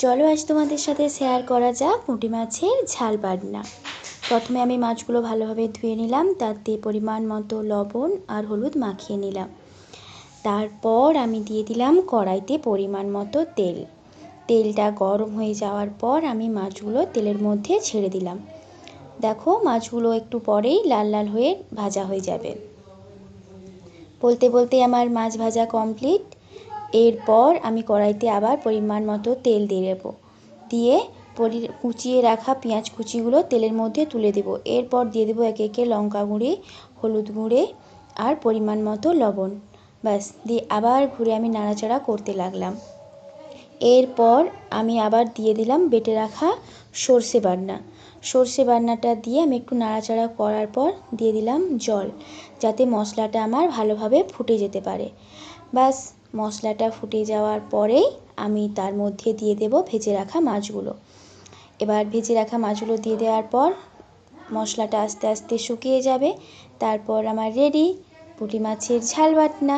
চলো আজ তোমাদের সাথে শেয়ার করা যাক পুঁটি মাছের ঝাল বাটনা। প্রথমে আমি মাছগুলো ভালোভাবে ধুয়ে নিলাম, তাতে পরিমাণ মতো লবণ আর হলুদ মাখিয়ে নিলাম। তারপর আমি দিয়ে দিলাম কড়াইতে পরিমাণ মতো তেল। তেলটা গরম হয়ে যাওয়ার পর আমি মাছগুলো তেলের মধ্যে ছেড়ে দিলাম। দেখো মাছগুলো একটু পরেই লাল লাল হয়ে ভাজা হয়ে যাবে। বলতে বলতে আমার মাছ ভাজা কমপ্লিট। এরপর আমি কড়াইতে আবার পরিমাণ মতো তেল দিয়ে দেবো, দিয়ে কুচিয়ে রাখা পেঁয়াজ কুচিগুলো তেলের মধ্যে তুলে দেব। এরপর দিয়ে দেবো একে একে লঙ্কা গুঁড়ি, হলুদ গুঁড়ে আর পরিমাণ মতো লবণ। ব্যাস, দিয়ে আবার ঘুরে আমি নাড়াচাড়া করতে লাগলাম। এরপর আমি আবার দিয়ে দিলাম বেটে রাখা সর্ষে বাটনা। সর্ষে বাটনাটা দিয়ে আমি একটু নাড়াচাড়া করার পর দিয়ে দিলাম জল, যাতে মশলাটা আমার ভালোভাবে ফুটে যেতে পারে। ব্যাস, মশলাটা ফুটে যাওয়ার পরেই আমি তার মধ্যে দিয়ে দেব ভেজে রাখা মাছগুলো। এবার ভেজে রাখা মাছগুলো দিয়ে দেওয়ার পর মশলাটা আস্তে আস্তে শুকিয়ে যাবে। তারপর আমার রেডি পুঁটি মাছের ঝাল বাটনা।